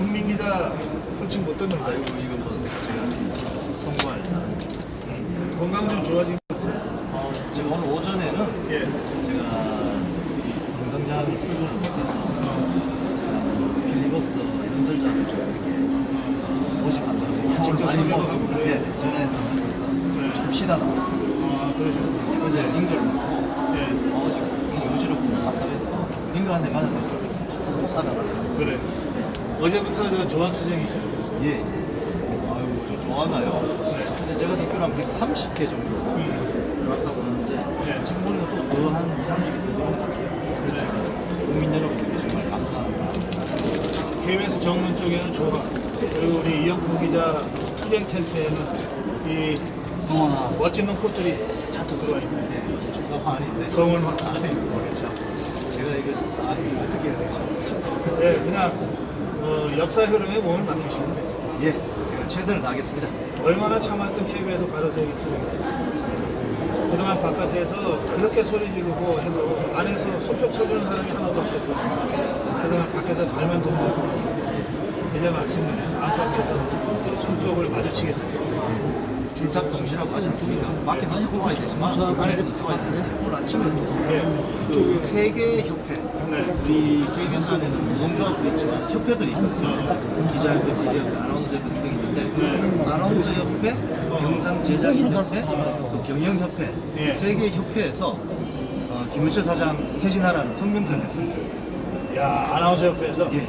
국민 기자 홀칭 못 듣는데. 아이고 이거 뭐 제가 송구할 건강 좀 좋아진 것 같아요. 제가 오늘 오전에는 예. 제가 공장장 출근을 못해서 제가 필리버스터 연설자를 좀 이렇게 모집한다고 직접 많이 설명을 먹었고 하고. 네, 전화해서 하니까 좀 쉬다 나왔어요. 그러셨군요. 어제 링거를 먹고 예. 지금 어지럽고 답답해서 링거 한 대 맞았더니 좀 확 살아나더라고요. 그래. 어제부터 저 조화 투쟁이 시작됐어요. 예. 아유 저 좋아가요. 네. 이제 제가 듣기로 한 130개 정도 들어왔다고 하는데 네. 지금 보니까 또 더 한 2, 30개 들어온 것 같아요. 그래서 국민 여러분들께 정말 감사합니다. KBS 정문 쪽에는 조화, 그리고 우리 이영풍 기자 투쟁 텐트에는 이 멋진 놈 꽃들이 잔뜩 들어와 있네요. 네, 축하가 아닌데 성을 아니 모르겠죠. 제가 이거 어떻게 해야 될지 모르겠어요. 네, 그냥 역사 흐름에 몸을 맡기시면 돼요. 예, 제가 최선을 다하겠습니다. 얼마나 참았던 KBS 바로세기 투쟁이에요. 그동안 바깥에서 그렇게 소리 지르고 해도 안에서 손뼉 쳐주는 사람이 하나도 없어서 그동안 밖에서 발만 동들고 이제 마침내 안팎에서 손뼉을 마주치게 됐어요. 줄탁 정신하고 하지 않습니까? 밖에서도 좋아야 되지만 안에서도 좋아했습니다. 오늘 아침에 그쪽 세계협회 네. 우리 KBS 안에는 노동조합도 있지만 협회들이 있거든요. 기자협회, 기자협회, 아나운서협회 등등이 있는데 아나운서협회, 영상 제작인협회, 또 경영협회, 예. 세계협회에서 김은철 사장 퇴진하라는 성명서를 냈습니다. 야, 아나운서 협회에서 예.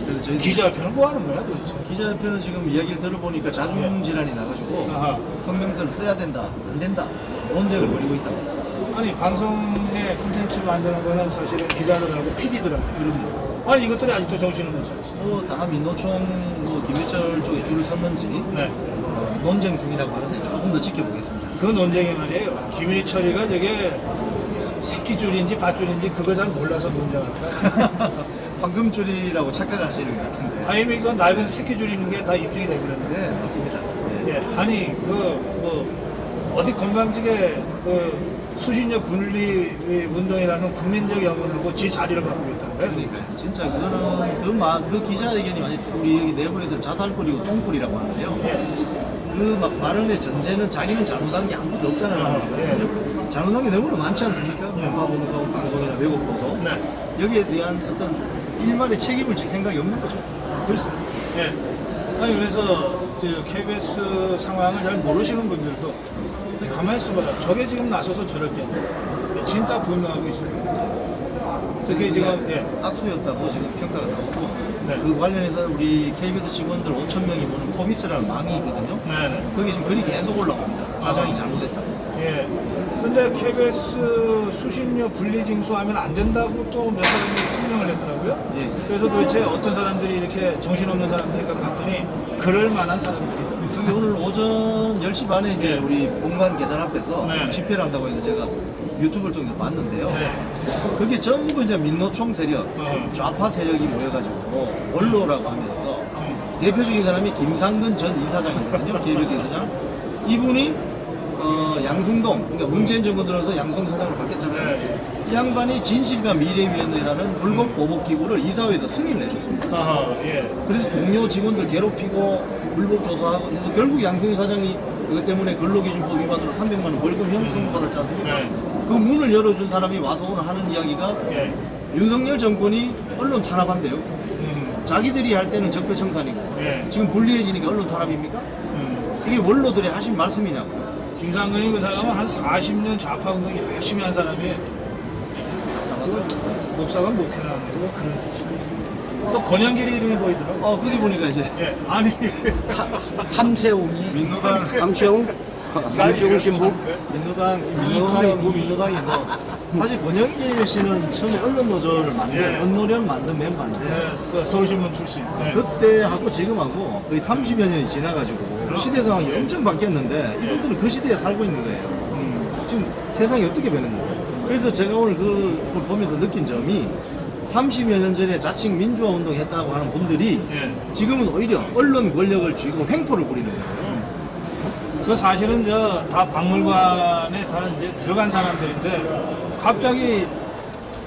그래서 저희 기자협회는 뭐 하는 거야 도대체? 기자협회는 지금 이야기를 들어보니까 자중질환이 나가지고 아하. 성명서를 써야 된다, 안 된다 논쟁을 벌이고 있다고. 아니 방송에 콘텐츠 만드는 거는 사실은 기자들하고 PD들하고 그럼요. 아니 이것들이 아직도 정신을 못 차렸어. 다 민노총 김일철 쪽에 줄을 섰는지 네. 논쟁 중이라고 하는데 조금 더 지켜보겠습니다. 그 논쟁이 말이에요. 김일철이가 저게 새끼줄인지 밧줄인지 그거 잘 몰라서 논쟁한다. 황금줄이라고 착각하시는 것 같은데. 아니 이거 낡은 새끼줄 있는 게 다 입증이 되버렸네. 네, 맞습니다. 네. 예, 아니 어디 건방지게 수신료 분리 운동이라는 국민적 영혼하고 지 자리를 바꾸겠다는 거예요. 그러니까 진짜 그거는 그 기자회견이 완전 우리 여기 내부에서 자살골이고 똥골이라고 하는데요. 그 막 발언의 전제는 자기는 잘못한 게 아무것도 없다는 거거든요. 잘못한 게 너무나 많지 않습니까? 영화보도, 방송이나 외국보도. 네. 여기에 대한 어떤 일말의 책임을 질 생각이 없는 거죠. 글쎄. 예. 아니 그래서 KBS 상황을 잘 모르시는 분들도 가만히 있어봐라. 저게 지금 나서서 저럴 때 진짜 분노하고 있어요. 특히 지금 예. 악수였다고 지금 평가가 나오고 네. 그 관련해서 우리 KBS 직원들 5천 명이 보는 코비스라는 망이 있거든요. 네네. 거기 지금 글이 계속 올라옵니다. 사장이 잘못했다고. 예. 근데 KBS 수신료 분리징수하면 안 된다고 또 몇 사람이 성명을 냈더라고요. 예. 그래서 도대체 어떤 사람들이 이렇게 정신없는 사람들인가 봤더니 그럴 만한 사람들이더라고요. 근데 오늘 오전 10시 반에 이제 네. 우리 본관 계단 앞에서 네. 집회를 한다고 해서 제가 유튜브를 통해서 봤는데요. 네. 그게 전부 이제 민노총 세력, 어. 좌파 세력이 모여가지고 원로라고 하면서 대표적인 사람이 김상근 전 이사장이거든요. KBS 이사장. 이분이 양승동, 그러니까 문재인 정부 들어서 양승동 사장으로 바뀌었잖아요. 네. 이 양반이 진실과 미래위원회라는 불법 보복 기구를 이사회에서 승인을 내줬습니다. 아하, 예. 그래서 동료 직원들 괴롭히고 불법 조사하고 해서 결국 양승희 사장이 그것 때문에 근로기준법 위반으로 300만 원 벌금형 선고받았지 않습니까? 네. 그 문을 열어준 사람이 와서 오늘 하는 이야기가 예. 윤석열 정권이 언론 탄압한대요. 음. 자기들이 할 때는 적폐청산이고 예. 지금 불리해지니까 언론 탄압입니까? 이게 원로들이 하신 말씀이냐고요. 김상근이 그 사람은 한 40년 좌파 운동 열심히 한 사람이에요. 그 목사가 목회라는 거 그런 뜻이에요. 또 권영길이 이름이 보이더라고. 거기 보니까 이제 예. 아니. 함세웅이 민노당 함시용? 함시용 신부? 민노당이 뭐 사실 권영길 씨는 처음에 언론노조를 만든 예. 언노련 만든 멤버인데 네, 그 서울신문 출신. 네. 그때하고 지금하고 거의 30여 년이 지나가지고 시대 상황이 엄청 바뀌었는데 이분들은 그 시대에 살고 있는 거예요. 지금 세상이 어떻게 변했는 거예요. 그래서 제가 오늘 그걸 보면서 느낀 점이 30여 년 전에 자칭 민주화 운동 했다고 하는 분들이 예. 지금은 오히려 언론 권력을 쥐고 횡포를 부리는 거예요. 그 사실은 다 박물관에 다 이제 들어간 사람들인데 갑자기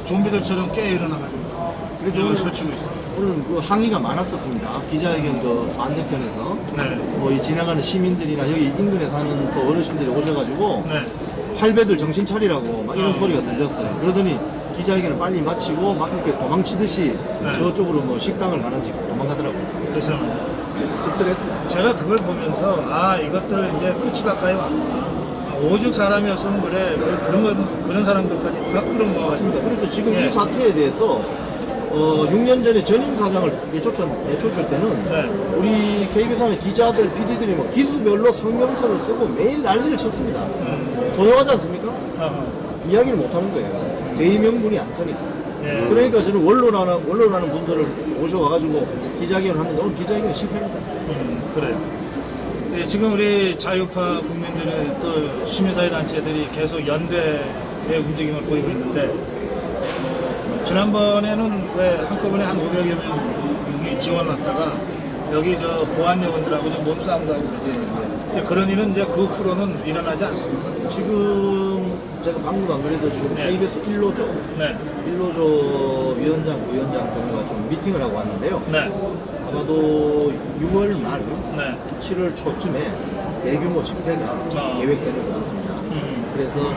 좀비들처럼 깨어 일어나가지고 그래서 이걸 오늘, 설치고 있어요. 오늘 그 항의가 많았었습니다. 기자회견 그 반대편에서 네. 뭐 이 지나가는 시민들이나 여기 인근에 사는 또 어르신들이 오셔가지고 네. 할배들 정신 차리라고 막 이런 어. 소리가 들렸어요. 그러더니 기자회견을 빨리 마치고 막 이렇게 도망치듯이 네. 저쪽으로 뭐 식당을 가는지 도망가더라고요. 그래서 맞아요. 스트레스. 제가 그걸 보면서 아 이것들 이제 끝이 가까이 왔구나. 오죽 사람이었으면 그래 그런 사람들까지 다 끌어모아가지고. 맞습니다. 그래서 지금 예. 이 사태에 대해서 6년 전에 전임 사장을 내쫓을 때는 네. 우리 KBS 안에 기자들, PD들이 뭐 기수별로 성명서를 쓰고 매일 난리를 쳤습니다. 조용하지 않습니까? 어허. 이야기를 못 하는 거예요. 대의명분이 안 쓰니까. 예. 그러니까 저는 원로라는 분들을 모셔와가지고 기자회견을 하는데 오늘 기자회견이 실패입니다. 그래요. 네, 지금 우리 자유파 국민들 또 시민사회 단체들이 계속 연대의 움직임을 보이고 있는데 지난번에는 왜 한꺼번에 한 500여 명이 지원 왔다가 여기 저 보안 요원들하고 좀 몸싸움도 하고 그러지. 이제 그런 일은 이제 그 후로는 일어나지 않습니까? 지금 제가 방금 안 그래도 지금 네. KBS 1로조 네. 1로조 위원장, 부위원장 등과 좀 미팅을 하고 왔는데요. 네. 아마도 6월 말, 네. 7월 초쯤에 대규모 집회가 계획되는 것 같습니다. 그래서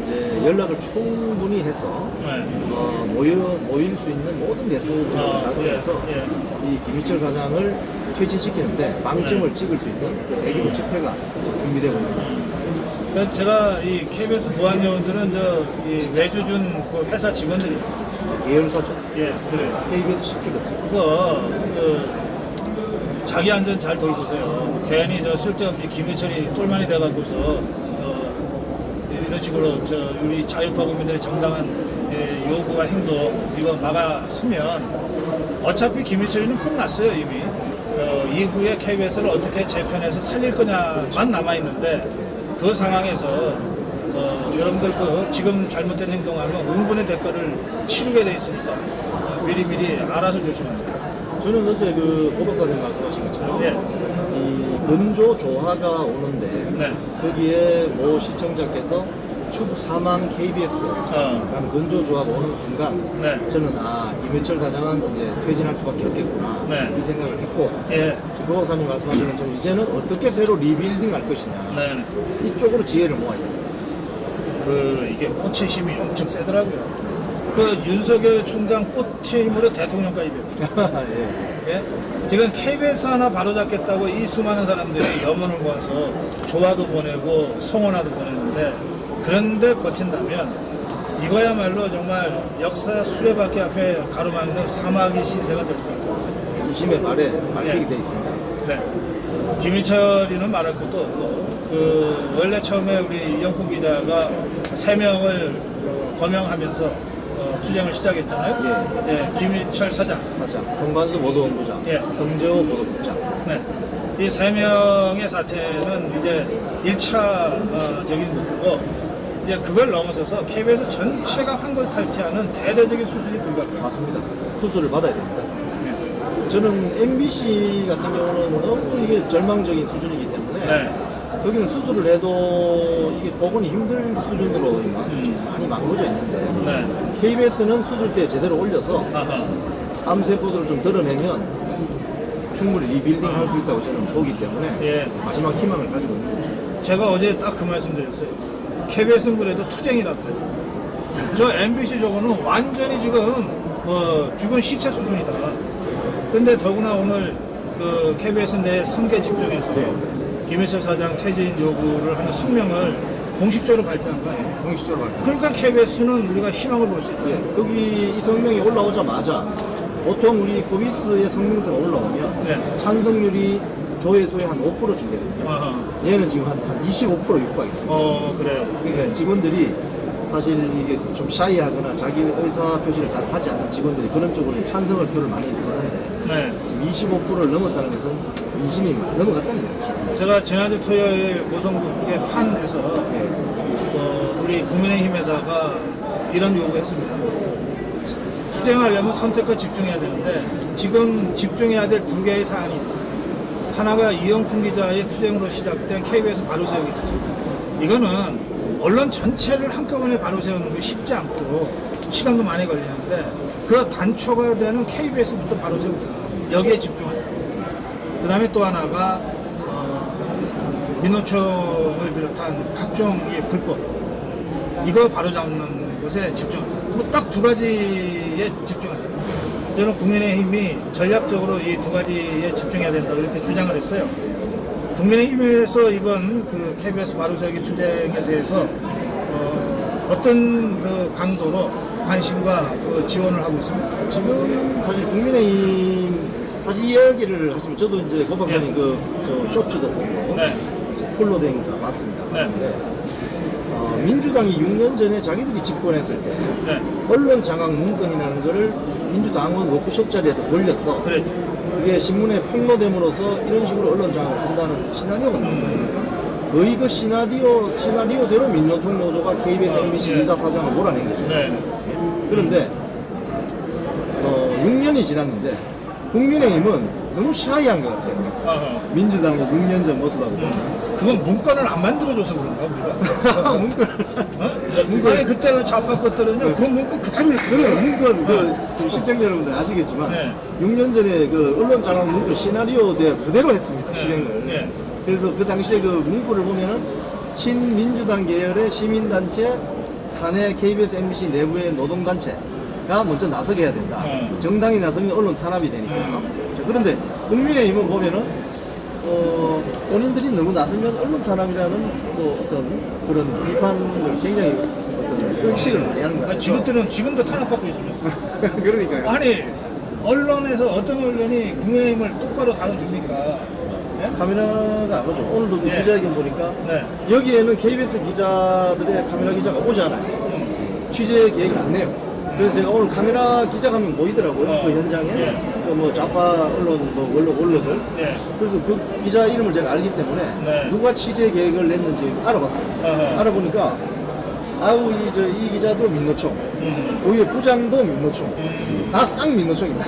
이제 연락을 충분히 해서 네. 모일 수 있는 모든 네트워크를 나눠서 예. 이 김희철 사장을 퇴진시키는데 방점을 네. 찍을 수 있는 그 대규모 집회가 지금 준비되고 있는 것 같습니다. 그러니까 제가 이 KBS 보안 요원들은 이 외주준 그 회사 직원들이 계열사죠. 예, 그래요. KBS 시키고 자기 안전 잘 돌보세요. 괜히 쓸데없이 김희철이 똘만이 돼가지고서 이런 식으로 우리 자유파 국민들의 정당한 요구와 행동 이거 막았으면 어차피 김희철이는 끝났어요 이미. 이후에 KBS를 어떻게 재편해서 살릴 거냐만 남아 있는데 그 상황에서 여러분들 지금 잘못된 행동하면 응분의 대가를 치르게 돼 있으니까 미리미리 알아서 조심하세요. 저는 어제 그 고박사님 말씀하신 것처럼 네. 이 건조 조화가 오는데 네. 거기에 모 시청자께서 축 사망 KBS 라는 건조 조화가 오는 순간 네. 저는 김희철 사장은 이제 퇴진할 수밖에 없겠구나 네. 이 생각을 했고 예. 지금 고박사님 말씀하신 것처럼 이제는 어떻게 새로 리빌딩 할 것이냐 네. 이쪽으로 지혜를 모아야 됩니다. 이게 꽃의 힘이 엄청 세더라고요. 윤석열 총장 꽃의 힘으로 대통령까지 됐죠. 예. 예? 지금 KBS 하나 바로잡겠다고 이 수많은 사람들이 염원을 모아서 조화도 보내고 성원화도 보내는데 그런데 버틴다면 이거야말로 정말 역사 수레바퀴 앞에 가로막는 사마귀 신세가 될 수밖에 없어요. 2심의 말에 밝히게 네. 돼 있습니다. 네. 김희철이는 말할 것도 없고 원래 처음에 우리 이영풍 기자가 3명을 거명하면서 투쟁을 시작했잖아요. 예, 김희철 사장, 송관수 보도본부장, 예. 성재호 보도국장. 네. 이 3명의 사태는 이제 1차적인 목표고 이제 그걸 넘어서서 KBS 전체가 환골탈퇴하는 대대적인 수준이 불가피해요. 맞습니다. 수술을 받아야 됩니다. 네. 저는 MBC 같은 경우는 너무 이게 절망적인 수준이기 때문에 네. 거기는 수술을 해도 이게 복원이 힘들 수준으로 많이 망가져 있는데 네. KBS는 수술 때 제대로 올려서 아하. 암세포들을 좀 드러내면 충분히 리빌딩 할 수 있다고 저는 보기 때문에 예. 마지막 희망을 가지고 있는 거죠. 제가 어제 딱 그 말씀 드렸어요. KBS는 그래도 투쟁이라고 하지. 저 MBC 저거는 완전히 지금 죽은 시체 수준이다. 근데 더구나 오늘 KBS 내 3개 집중해서 김희철 사장 퇴진 요구를 하는 성명을 공식적으로 발표한 거예요. 공식적으로 말합니다. 그러니까 KBS는 우리가 희망을 볼 수 있다. 거기 이 성명이 올라오자마자 보통 우리 코비스의 성명서가 올라오면 네. 찬성률이 조회수의 한 5%쯤 되거든요. 아하. 얘는 지금 한 25% 육박했습니다. 그래요. 그러니까 직원들이 사실 이게 좀 샤이하거나 자기 의사 표시를 잘 하지 않는 직원들이 그런 쪽으로 찬성을 표를 많이 들었는데 네. 지금 25%를 넘었다는 것은 민심이 넘어갔다는 거죠. 제가 지난주 토요일 고성국의 판에서 우리 국민의힘에다가 이런 요구했습니다. 투쟁하려면 선택과 집중해야 되는데 지금 집중해야 될 2개의 사안이 있다. 하나가 이영풍 기자의 투쟁으로 시작된 KBS 바로 세우기 투쟁. 이거는 언론 전체를 한꺼번에 바로 세우는 게 쉽지 않고 시간도 많이 걸리는데 그 단초가 되는 KBS부터 바로 세우자. 여기에 집중하자. 그 다음에 또 하나가 민노총을 비롯한 각종 이 불법 이거 바로잡는 것에 집중하자. 딱 두 가지에 집중하자. 저는 국민의힘이 전략적으로 이 두 가지에 집중해야 된다 이렇게 주장을 했어요. 국민의힘에서 이번 그 KBS 바로세우기 투쟁에 대해서 어떤 그 강도로 관심과 그 지원을 하고 있습니다. 지금 사실 국민의힘 사실 이야기를 하시면 저도 이제 고박사님 네. 그저 쇼츠도 보고 네. 풀로 된 거 맞습니다. 네. 근데 민주당이 6년 전에 자기들이 집권했을 때 네. 언론 장악 문건이라는 거를 민주당은 워크숍 자리에서 돌렸어. 그랬죠. 그게 신문에 폭로됨으로써 이런 식으로 언론 장악을 한다는 시나리오가 나온 거예요. 거의 그 시나리오대로 민노총 노조가 KBS, MBC 네. 이사 사장을 몰아낸 거죠. 네. 그런데 6년이 지났는데 국민의힘은 너무 샤이한 것 같아요. 민주당의 6년 전 모습하고. 그건 문건을 안 만들어줘서 그런가 우리가? 문건. 아니 그때는 좌파 것들은요 그 문건 그대로 그 문건 그 시청자 여러분들 아시겠지만 네. 6년 전에 그 언론 장악 문건 시나리오대로 그대로 했습니다. 네. 실행을. 네. 그래서 그 당시에 그 문구를 보면은 친민주당 계열의 시민단체 사내 KBS, MBC 내부의 노동단체가 먼저 나서게 해야 된다. 정당이 나서면 언론 탄압이 되니까. 자, 그런데 국민의힘은 보면은 본인들이 너무 나서면 언론 탄압이라는 또 어떤 그런 비판을 굉장히 어떤 의식을 많이 하는 것 같아요. 지금도 탄압받고 있습니다. 그러니까요. 아니 언론에서 어떤 언론이 국민의힘을 똑바로 다뤄줍니까? 네? 카메라가 안 오죠. 오늘도 그 네. 기자회견 보니까 네. 여기에는 KBS 기자들의 카메라 기자가 오지 않아요. 취재 계획을 안 내요. 그래서 제가 오늘 카메라 기자가 한 명 보이더라고요. 그 현장에. 네. 그 뭐 좌파 언론, 뭐 원로들. 네. 그래서 그 기자 이름을 제가 알기 때문에 네. 누가 취재 계획을 냈는지 알아봤어요. 어허. 알아보니까 아우 이 기자도 민노총, 오히려 부장도 민노총, 다 싹 민노총입니다.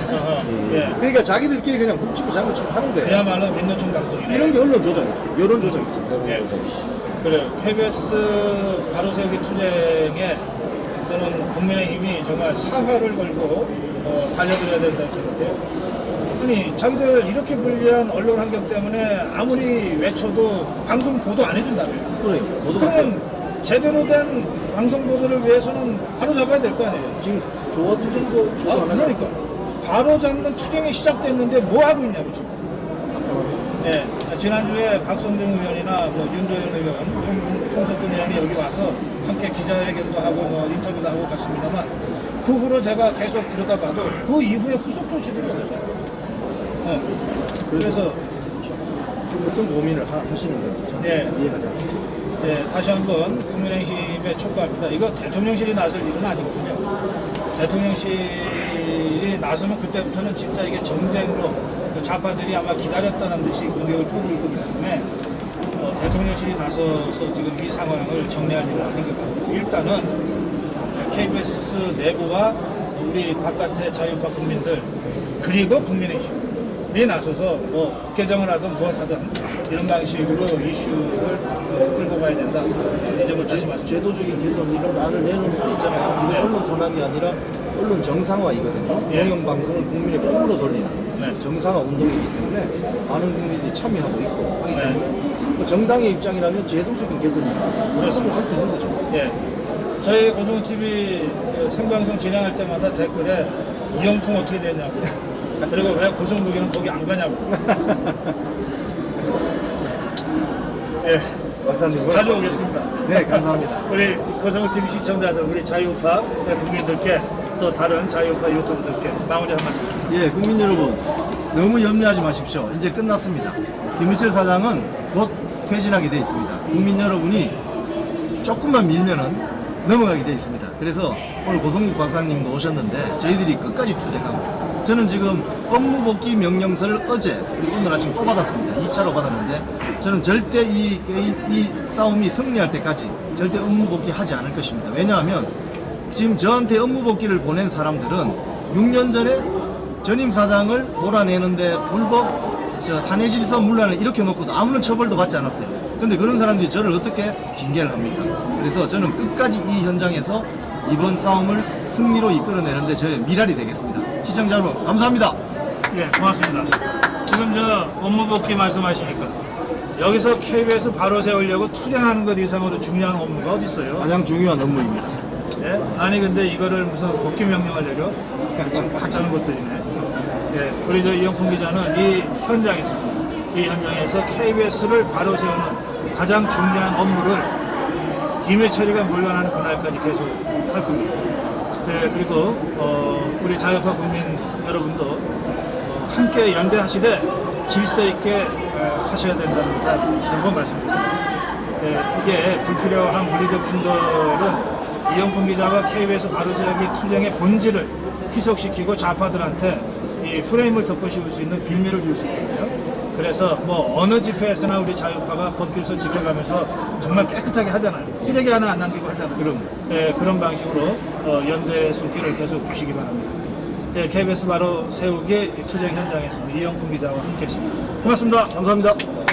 예. 그러니까 자기들끼리 그냥 묵치고 장을 치고 하는 거예요. 그야말로 민노총 방송이네. 이런 게 언론 조작이죠. 여론 조작이죠. 예. 그래요. KBS 바로세우기 투쟁에 저는 국민의힘이 정말 사활을 걸고 달려들어야 된다고 생각해요. 아니 자기들 이렇게 불리한 언론 환경 때문에 아무리 외쳐도 방송 보도 안 해준다며요. 그러면 제대로 된 방송 보도를 위해서는 바로 잡아야 될 거 아니에요. 지금 조화 투쟁도 그러니까 바로 잡는 투쟁이 시작됐는데 뭐 하고 있냐고 지금. 예, 지난주에 박성중 의원이나 뭐 윤도현 의원, 홍석준 의원이 여기 와서 함께 기자회견도 하고 뭐 인터뷰도 하고 갔습니다만 그 후로 제가 계속 들여다봐도 그 이후에 후속 조치들이 없어요. 그래서 어떤 고민을 하시는 건지 저는 예. 이해가지 않습니다. 예, 다시 한번 국민의힘에 촉구합니다. 이거 대통령실이 나설 일은 아니거든요. 대통령실이 나서면 그때부터는 진짜 이게 정쟁으로 좌파들이 아마 기다렸다는 듯이 공격을 퍼부을 거기 때문에 대통령실이 나서서 지금 이 상황을 정리할 일은 아닌 것 같고 일단은 KBS 내부와 우리 바깥의 자유파 국민들 그리고 국민의힘이 나서서 뭐 법 개정을 하든 뭘 하든 이런 방식으로 이슈를 끌고 가야 된다. 이 점을 다시 말씀드립니다. 제도적인 개선 이런 안을 내놓을 수 있잖아요. 이게 언론 탄압이 아니라 언론 정상화이거든요. 예. 공영방송을 국민의 꿈으로 돌리는 네. 정상화 운동이기 때문에 많은 국민들이 참여하고 있고 하기 네. 때문에 뭐 정당의 입장이라면 제도적인 개선이나 그렇습니다. 할수 있는 거죠. 예. 저희 고성TV 생방송 진행할 때마다 댓글에 이영풍 어떻게 되냐고. 그리고 왜 고성국이는 거기 안 가냐고. 예. 박사님 자주 오겠습니다. 네, 감사합니다. 우리 고성TV 시청자들, 우리 자유파 국민들께 또 다른 자유파 유튜브들께 마무리 한 말씀. 예, 국민 여러분 너무 염려하지 마십시오. 이제 끝났습니다. 김일철 사장은 곧 퇴진하게 돼 있습니다. 국민 여러분이 조금만 밀면은 넘어가게 돼 있습니다. 그래서 오늘 고성국 박사님도 오셨는데 저희들이 끝까지 투쟁하고 저는 지금 업무복귀 명령서를 어제 그리고 오늘 아침 또 받았습니다. 2차로 받았는데 저는 절대 이 싸움이 승리할 때까지 절대 업무복귀 하지 않을 것입니다. 왜냐하면 지금 저한테 업무복귀를 보낸 사람들은 6년 전에 전임 사장을 몰아내는데 불법 사내질서 문란을 이렇게 놓고도 아무런 처벌도 받지 않았어요. 근데 그런 사람들이 저를 어떻게 징계를 합니까? 그래서 저는 끝까지 이 현장에서 이번 싸움을 승리로 이끌어내는데 저의 미랄이 되겠습니다. 시청자 여러분 감사합니다. 예, 고맙습니다. 지금 저 업무 복귀 말씀하시니까 여기서 KBS 바로 세우려고 투쟁하는 것 이상으로 중요한 업무가 어디 있어요? 가장 중요한 업무입니다. 예? 아니 근데 이거를 무슨 복귀 명령을 내려? 참 가짜는 것들이네. 예, 우리 저 이영풍 기자는 이 현장에서 KBS를 바로 세우는 가장 중요한 업무를 김해철이가 물러나는 그날까지 계속 할 겁니다. 네, 그리고 우리 자유파 국민 여러분도 함께 연대하시되 질서 있게 하셔야 된다는 거 다시 한번 말씀드립니다. 네, 이게 불필요한 물리적 충돌은 이영풍 기자가 KBS 바로 세우기 투쟁의 본질을 희석시키고 좌파들한테 이 프레임을 덮어씌울 수 있는 빌미를 줄 수 있거든요. 그래서 뭐 어느 집회에서나 우리 자유파가 법규에서 지켜가면서 정말 깨끗하게 하잖아요. 쓰레기 하나 안 남기고 하잖아요. 그럼. 예, 그런 방식으로 연대의 손길을 계속 주시기 바랍니다. 예, KBS 바로 세우기 투쟁 현장에서 이영풍 기자와 함께했습니다. 고맙습니다. 감사합니다.